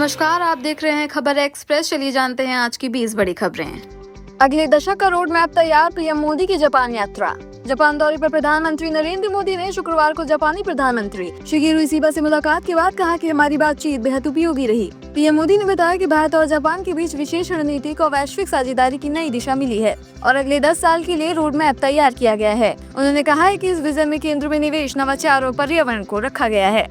नमस्कार, आप देख रहे हैं खबर एक्सप्रेस। चलिए जानते हैं आज की 20 बड़ी खबरें। अगले दशक का रोड मैप तैयार, पीएम मोदी की जापान यात्रा। जापान दौरे पर प्रधानमंत्री नरेंद्र मोदी ने शुक्रवार को जापानी प्रधानमंत्री शिगेरू इशिबा से मुलाकात के बाद कहा कि हमारी बातचीत बेहद उपयोगी रही। पीएम मोदी ने बताया कि भारत और जापान के बीच विशेष रणनीतिक और वैश्विक साझेदारी की नई दिशा मिली है और अगले 10 साल के लिए रोड मैप तैयार किया गया है। उन्होंने कहा है कि इस विजन में केंद्र में निवेश, नवाचार और पर्यावरण को रखा गया है।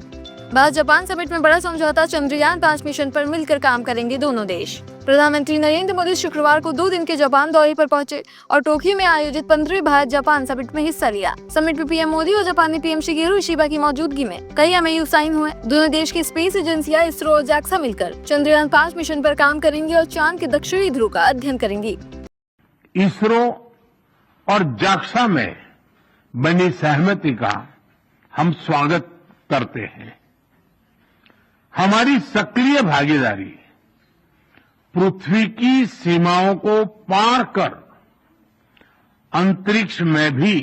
भारत जापान समिट में बड़ा समझौता, चंद्रयान 5 मिशन पर मिलकर काम करेंगे दोनों देश। प्रधानमंत्री नरेंद्र मोदी शुक्रवार को 2 दिन के जापान दौरे पर पहुंचे और टोक्यो में आयोजित 15वें भारत जापान समिट में हिस्सा लिया। समिट में पीएम मोदी और जापानी पीएम शिगेरू इशिबा की मौजूदगी में कई एमओयू साइन हुए। दोनों देश की स्पेस एजेंसियां इसरो और जैक्सा मिलकर चंद्रयान 5 मिशन पर काम करेंगी और चांद के दक्षिणी ध्रुव का अध्ययन करेंगी। इसरो और जैक्सा में बनी सहमति का हम स्वागत करते हैं। हमारी सक्रिय भागीदारी पृथ्वी की सीमाओं को पार कर अंतरिक्ष में भी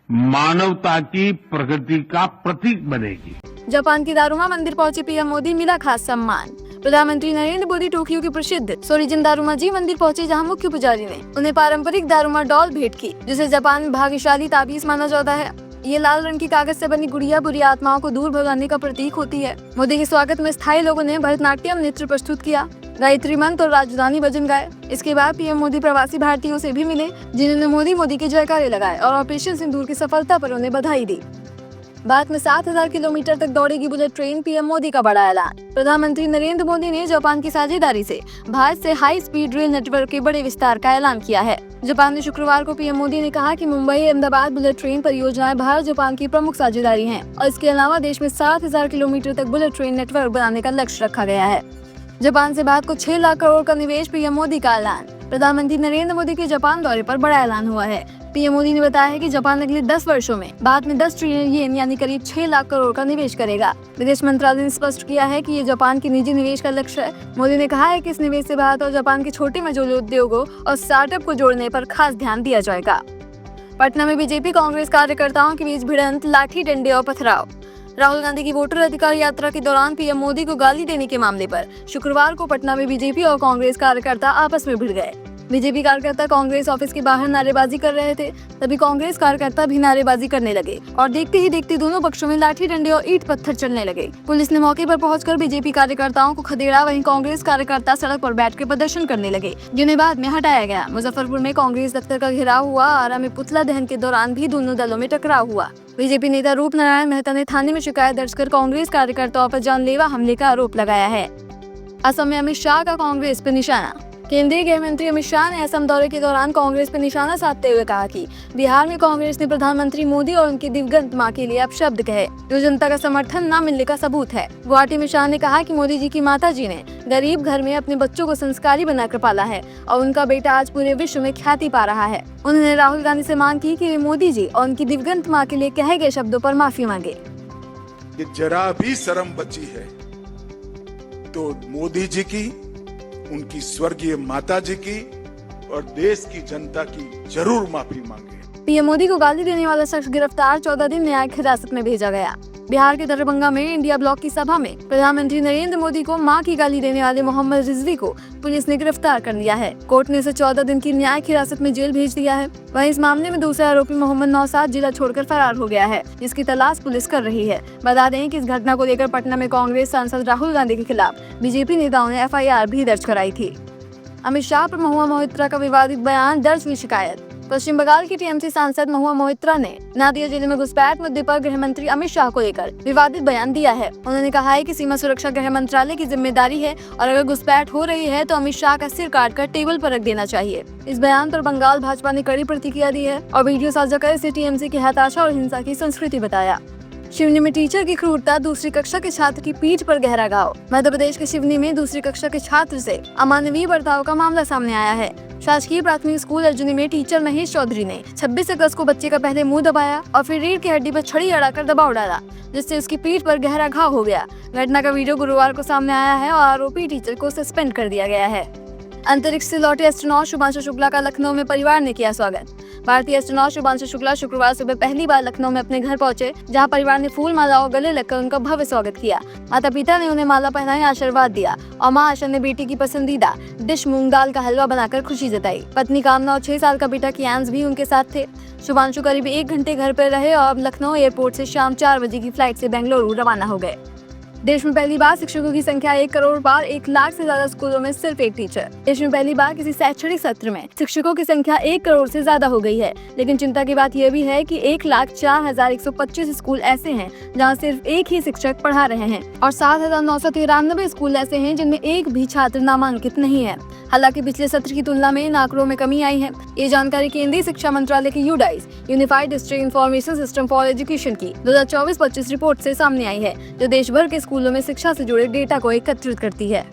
मानवता की प्रगति का प्रतीक बनेगी। जापान के दारुमा मंदिर पहुंचे पीएम मोदी, मिला खास सम्मान। प्रधानमंत्री नरेंद्र मोदी टोक्यो के प्रसिद्ध सोरिजिन दारुमा जी मंदिर पहुंचे, जहां मुख्य पुजारी ने उन्हें पारंपरिक दारुमा डॉल भेंट की, जिसे जापान में भाग्यशाली ताबीज माना जाता है। ये लाल रंग की कागज से बनी गुड़िया बुरी आत्माओं को दूर भगाने का प्रतीक होती है। मोदी के स्वागत में स्थायी लोगों ने भरतनाट्यम नृत्य प्रस्तुत किया, गायत्री मंत्र और राजधानी भजन गाए। इसके बाद पीएम मोदी प्रवासी भारतीयों से भी मिले, जिन्होंने मोदी के जयकारे लगाए और ऑपरेशन सिंदूर की सफलता पर उन्हें बधाई दी। भारत में 7,000 किलोमीटर तक दौड़ेगी बुलेट ट्रेन, पीएम मोदी का बड़ा ऐलान। प्रधानमंत्री नरेंद्र मोदी ने जापान की साझेदारी से भारत से हाई स्पीड रेल नेटवर्क के बड़े विस्तार का ऐलान किया है। जापान में शुक्रवार को पीएम मोदी ने कहा कि मुंबई अहमदाबाद बुलेट ट्रेन परियोजनाएं भारत जापान की प्रमुख साझेदारी हैं और इसके अलावा देश में 7,000 किलोमीटर तक बुलेट ट्रेन नेटवर्क बनाने का लक्ष्य रखा गया है। जापान से भारत को 6 लाख करोड़ का निवेश, पीएम मोदी का ऐलान। प्रधानमंत्री नरेंद्र मोदी के जापान दौरे पर बड़ा ऐलान हुआ है। पीएम मोदी ने बताया है कि जापान अगले 10 वर्षों में भारत में 10 ट्रिलियन येन यानी करीब 6 लाख करोड़ का निवेश करेगा। विदेश मंत्रालय ने स्पष्ट किया है कि ये जापान के निजी निवेश का लक्ष्य है। मोदी ने कहा है कि इस निवेश से भारत और जापान के छोटे मझोले उद्योगों और स्टार्टअप को जोड़ने पर खास ध्यान दिया जाएगा। पटना में बीजेपी कांग्रेस कार्यकर्ताओं के बीच भिड़ंत, लाठी डंडे और पथराव। राहुल गांधी की वोटर अधिकार यात्रा के दौरान पीएम मोदी को गाली देने के मामले पर शुक्रवार को पटना में बीजेपी और कांग्रेस कार्यकर्ता आपस में भिड़ गए। बीजेपी कार्यकर्ता कांग्रेस ऑफिस के बाहर नारेबाजी कर रहे थे, तभी कांग्रेस कार्यकर्ता भी नारेबाजी करने लगे और देखते ही देखते दोनों पक्षों में लाठी डंडे और ईंट पत्थर चलने लगे। पुलिस ने मौके पर पहुंचकर बीजेपी कार्यकर्ताओं को खदेड़ा, वहीं कांग्रेस कार्यकर्ता सड़क पर बैठ कर प्रदर्शन करने लगे, जिन्हें बाद में हटाया गया। मुजफ्फरपुर में कांग्रेस दफ्तर का घेराव हुआ। आरा में पुतला दहन के दौरान भी दोनों दलों में टकराव हुआ। बीजेपी नेता रूप नारायण मेहता ने थाने में शिकायत दर्ज कर कांग्रेस कार्यकर्ताओं पर जानलेवा हमले का आरोप लगाया है। असम में अमित शाह का कांग्रेस पर निशाना। केंद्रीय गृह मंत्री अमित शाह ने असम दौरे के दौरान कांग्रेस पर निशाना साधते हुए कहा कि बिहार में कांग्रेस ने प्रधानमंत्री मोदी और उनकी दिवंगत मां के लिए अपशब्द कहे, जो जनता का समर्थन न मिलने का सबूत है। गुवाहाटी में शाह ने कहा कि मोदी जी की माता जी ने गरीब घर में अपने बच्चों को संस्कारी बनाकर पाला है और उनका बेटा आज पूरे विश्व में ख्याति पा रहा है। उन्होंने राहुल गांधी से मांग की कि वे मोदी जी और उनकी दिवंगत मां के लिए कहे गए शब्दों पर माफी मांगे। जरा भी शर्म बची है तो मोदी जी की, उनकी स्वर्गीय माता जी की और देश की जनता की जरूर माफी मांगे। पीएम मोदी को गाली देने वाला शख्स गिरफ्तार, 14 दिन न्यायिक हिरासत में भेजा गया। बिहार के दरभंगा में इंडिया ब्लॉक की सभा में प्रधानमंत्री नरेंद्र मोदी को मां की गाली देने वाले मोहम्मद रिजवी को पुलिस ने गिरफ्तार कर लिया है। कोर्ट ने इसे 14 दिन की न्यायिक हिरासत में जेल भेज दिया है। वहीं इस मामले में दूसरा आरोपी मोहम्मद नौसाद जिला छोड़कर फरार हो गया है, जिसकी तलाश पुलिस कर रही है। बता दें कि इस घटना को लेकर पटना में कांग्रेस सांसद राहुल गांधी के खिलाफ बीजेपी नेताओं ने FIR भी दर्ज कराई थी। अमित शाह पर महुआ मोहित्रा का विवादित बयान, दर्ज हुई शिकायत। पश्चिम बंगाल की टीएमसी सांसद महुआ मोहित्रा ने नादिया जिले में घुसपैठ मुद्दे पर गृह मंत्री अमित शाह को लेकर विवादित बयान दिया है। उन्होंने कहा है कि सीमा सुरक्षा गृह मंत्रालय की जिम्मेदारी है और अगर घुसपैठ हो रही है तो अमित शाह का सिर काटकर टेबल पर रख देना चाहिए। इस बयान पर बंगाल भाजपा ने कड़ी प्रतिक्रिया दी है और वीडियो साझा कर इसे टीएमसी की हताशा और हिंसा की संस्कृति बताया। सिवनी में टीचर की क्रूरता, दूसरी कक्षा के छात्र की पीठ पर गहरा घाव। मध्य प्रदेश के सिवनी में दूसरी कक्षा के छात्र से अमानवीय बर्ताव का मामला सामने आया है। शासकीय प्राथमिक स्कूल अर्जुनी में टीचर महेश चौधरी ने 26 अगस्त को बच्चे का पहले मुंह दबाया और फिर रीढ़ की हड्डी पर छड़ी अड़ाकर दबाव डाला, जिससे उसकी पीठ पर गहरा घाव हो गया। घटना का वीडियो गुरुवार को सामने आया है और आरोपी टीचर को सस्पेंड कर दिया गया है। अंतरिक्ष से लौटे एस्ट्रोनॉट शुभांशु शुक्ला का लखनऊ में परिवार ने किया स्वागत। भारतीय एस्ट्रोनॉट शुभांशु शुक्ला शुक्रवार सुबह पहली बार लखनऊ में अपने घर पहुंचे, जहां परिवार ने फूल माला और गले लगकर उनका भव्य स्वागत किया। माता पिता ने उन्हें माला पहनाई, आशीर्वाद दिया और मां आशा ने बेटी की पसंदीदा डिश मूंग दाल का हलवा बनाकर खुशी जताई। पत्नी कामना और 6 साल का बेटा कियांश भी उनके साथ थे। शुभांशु करीब 1 घंटे घर पर रहे और अब लखनऊ एयरपोर्ट से शाम 4 बजे की फ्लाइट से बेंगलुरु रवाना हो गए। देश में पहली बार शिक्षकों की संख्या 1 करोड़ पार, 1 लाख से ज्यादा स्कूलों में सिर्फ एक टीचर। देश में पहली बार किसी शैक्षणिक सत्र में शिक्षकों की संख्या 1 करोड़ से ज्यादा हो गई है। लेकिन चिंता की बात यह भी है कि 1,04,125 स्कूल ऐसे हैं जहां सिर्फ एक ही शिक्षक पढ़ा रहे हैं और 7,993 स्कूल ऐसे हैं जिनमें एक भी छात्र नामांकित नहीं है। हालांकि पिछले सत्र की तुलना में इन आंकड़ों में कमी आई है। ये जानकारी केंद्रीय शिक्षा मंत्रालय की UDISE unified district information system for education की 2024-25 रिपोर्ट से सामने आई है, जो देश भर के स्कूलों में शिक्षा से जुड़े डेटा को एकत्रित करती है।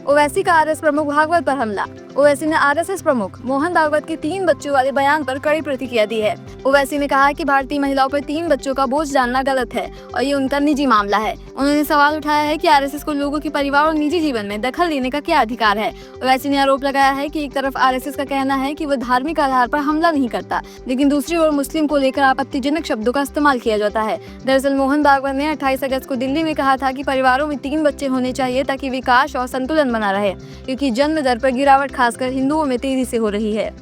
ओवैसी का आरएस प्रमुख भागवत पर हमला। ओवैसी ने आरएसएस प्रमुख मोहन भागवत के 3 बच्चों वाले बयान पर कड़ी प्रतिक्रिया दी है। ओवैसी ने कहा कि भारतीय महिलाओं पर 3 बच्चों का बोझ डालना गलत है और ये उनका निजी मामला है। उन्होंने सवाल उठाया है कि आरएसएस को लोगों के परिवार और निजी जीवन में दखल देने का क्या अधिकार है। ओवैसी ने आरोप लगाया है कि एक तरफ आरएसएस का कहना है कि वह धार्मिक आधार पर हमला नहीं करता, लेकिन दूसरी ओर मुस्लिम को लेकर आपत्तिजनक शब्दों का इस्तेमाल किया जाता है। दरअसल मोहन भागवत ने 28 अगस्त को दिल्ली में कहा था कि परिवारों में 3 बच्चे होने चाहिए ताकि विकास और संतुलन बना रहे, क्योंकि जन्म दर पर गिरावट खासकर हिंदुओं में तेजी से हो रही है।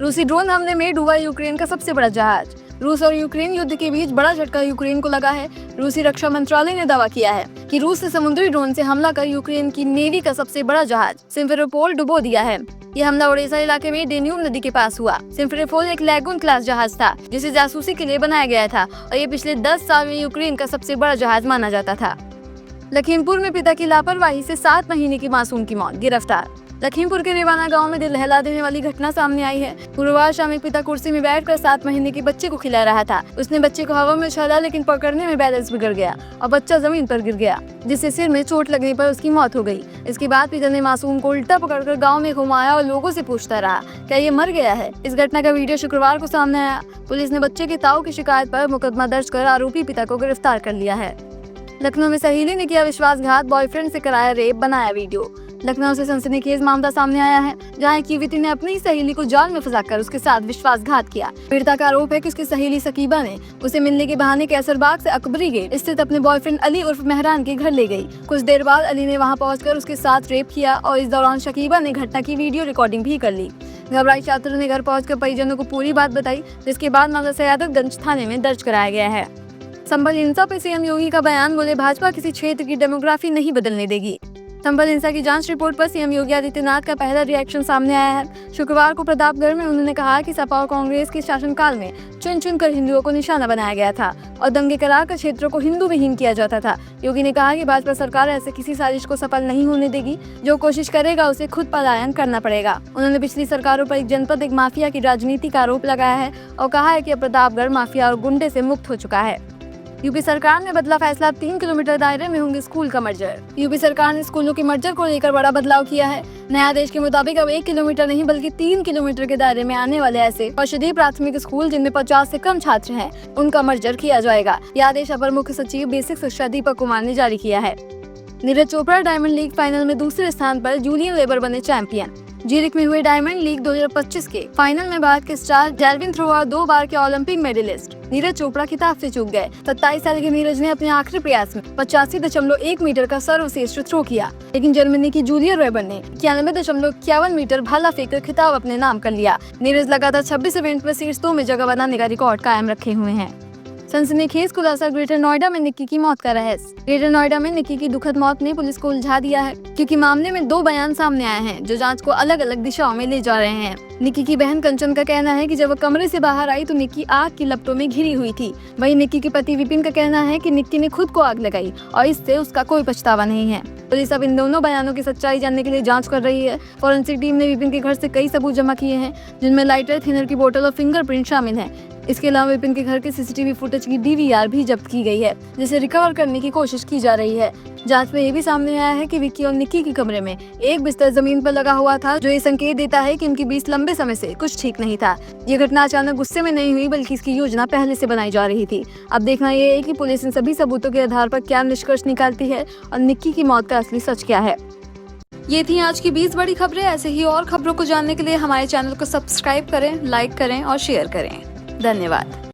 रूसी ड्रोन हमले में डूबा यूक्रेन का सबसे बड़ा जहाज। रूस और यूक्रेन युद्ध के बीच बड़ा झटका यूक्रेन को लगा है। रूसी रक्षा मंत्रालय ने दावा किया है कि रूस से समुद्री ड्रोन से हमला कर यूक्रेन की नेवी का सबसे बड़ा जहाज सिम्फेरोपोल डुबो दिया है। यह हमला ओडेसा इलाके में डेन्यूब नदी के पास हुआ। सिम्फेरोपोल एक लैगून क्लास जहाज था जिसे जासूसी के लिए बनाया गया था और ये पिछले 10 साल में यूक्रेन का सबसे बड़ा जहाज माना जाता था। लखीमपुर में पिता की लापरवाही से 7 महीने की मासूम की मौत, गिरफ्तार। लखीमपुर के रेवाना गांव में दिल दहला देने वाली घटना सामने आई है। गुरुवार शाम एक पिता कुर्सी में बैठकर 7 महीने के बच्चे को खिला रहा था। उसने बच्चे को हवा में उछाला, लेकिन पकड़ने में बैलेंस बिगड़ गया और बच्चा जमीन पर गिर गया, जिससे सिर में चोट लगने पर उसकी मौत हो गई। इसके बाद पिता ने मासूम को उल्टा पकड़कर गाँव में घुमाया और लोगों से पूछता रहा, क्या ये मर गया है। इस घटना का वीडियो शुक्रवार को सामने आया। पुलिस ने बच्चे के ताऊ की शिकायत पर मुकदमा दर्ज कर आरोपी पिता को गिरफ्तार कर लिया है। लखनऊ में सहेली ने किया विश्वासघात, बॉयफ्रेंड से कराया रेप, बनाया वीडियो। लखनऊ से सनसनीखेज मामला सामने आया है, जहां एक युवती ने अपनी सहेली को जाल में फंसाकर उसके साथ विश्वासघात किया। पीड़िता का आरोप है कि उसकी सहेली सकीबा ने उसे मिलने के बहाने कैसरबाग से अकबरी गेट स्थित अपने बॉयफ्रेंड अली उर्फ मेहरान के घर ले गई। कुछ देर बाद अली ने वहां पहुंचकर उसके साथ रेप किया और इस दौरान शकीबा ने घटना की वीडियो रिकॉर्डिंग भी कर ली। घबराई छात्रों ने घर पहुंचकर परिजनों को पूरी बात बताई, जिसके बाद मामला सयादतगंज थाने में दर्ज कराया गया है। संभल हिंसा पर सीएम योगी का बयान, बोले भाजपा किसी क्षेत्र की डेमोग्राफी नहीं बदलने देगी। संभल हिंसा की जांच रिपोर्ट पर सीएम योगी आदित्यनाथ का पहला रिएक्शन सामने आया है। शुक्रवार को प्रतापगढ़ में उन्होंने कहा कि सपा और कांग्रेस के शासनकाल में चुन चुन कर हिंदुओं को निशाना बनाया गया था और दंगे कराकर क्षेत्रों को हिंदू विहीन किया जाता था। योगी ने कहा कि भाजपा सरकार ऐसे किसी साजिश को सफल नहीं होने देगी। जो कोशिश करेगा उसे खुद पलायन करना पड़ेगा। उन्होंने पिछली सरकारों पर एक जनपद एक माफिया की राजनीति का आरोप लगाया है और कहा है कि अब प्रतापगढ़ माफिया और गुंडे से मुक्त हो चुका है। यूपी सरकार ने बदला फैसला, 3 किलोमीटर दायरे में होंगे स्कूल का मर्जर। यूपी सरकार ने स्कूलों के मर्जर को लेकर बड़ा बदलाव किया है। नया आदेश के मुताबिक अब 1 किलोमीटर नहीं बल्कि 3 किलोमीटर के दायरे में आने वाले ऐसे औषधीय प्राथमिक स्कूल जिनमें 50 से कम छात्र हैं, उनका मर्जर किया जाएगा। यह आदेश अपर मुख्य सचिव बेसिक शिक्षा दीपक कुमार ने जारी किया है। Neeraj Chopra diamond league final में दूसरे स्थान पर, जूनियर लेबर बने चैंपियन। जीरिक में हुए डायमंड लीग 2025 के फाइनल में भारत के स्टार जैवलिन थ्रोअर 2 बार के ओलंपिक मेडलिस्ट नीरज चोपड़ा खिताब से चूक गए। 27 साल के नीरज ने अपने आखिरी प्रयास में 85.1 मीटर का सर्वश्रेष्ठ थ्रो किया, लेकिन जर्मनी की जूलिया रेबर ने 91.51 मीटर भाला फेंककर खिताब अपने नाम कर लिया। नीरज लगातार 26 इवेंट में शीर्ष 2 में जगह बनाने का रिकॉर्ड कायम रखे हुए हैं। सनसनीखेज खुलासा, ग्रेटर नोएडा में निक्की की मौत का रहस्य। ग्रेटर नोएडा में निक्की की दुखद मौत ने पुलिस को उलझा दिया है, क्योंकि मामले में 2 बयान सामने आए हैं जो जांच को अलग अलग दिशाओं में ले जा रहे हैं। निक्की की बहन कंचन का कहना है कि जब वो कमरे से बाहर आई तो निक्की आग की लपटों में घिरी हुई थी। वहीं निक्की के पति विपिन का कहना है कि निक्की ने खुद को आग लगाई और इससे उसका कोई पछतावा नहीं है। पुलिस अब इन दोनों बयानों की सच्चाई जानने के लिए जांच कर रही है। फॉरेंसिक टीम ने विपिन के घर से कई सबूत जमा किए हैं, जिनमें लाइटर, थिनर की बोतल और फिंगरप्रिंट शामिल हैं। इसके अलावा विपिन के घर के सीसीटीवी फुटेज की डीवीआर भी जब्त की गई है, जिसे रिकवर करने की कोशिश की जा रही है। जांच में ये भी सामने आया है कि विक्की और निक्की के कमरे में एक बिस्तर जमीन पर लगा हुआ था, जो ये संकेत देता है कि उनके बीच लंबे समय से कुछ ठीक नहीं था। ये घटना अचानक गुस्से में नहीं हुई, बल्कि इसकी योजना पहले से बनाई जा रही थी। अब देखना ये है कि पुलिस इन सभी सबूतों के आधार पर क्या निष्कर्ष निकालती है और निक्की की मौत का असली सच क्या है। ये थी आज की 20 बड़ी खबरें। ऐसे ही और खबरों को जानने के लिए हमारे चैनल को सब्सक्राइब करें, लाइक करें और शेयर करें। धन्यवाद।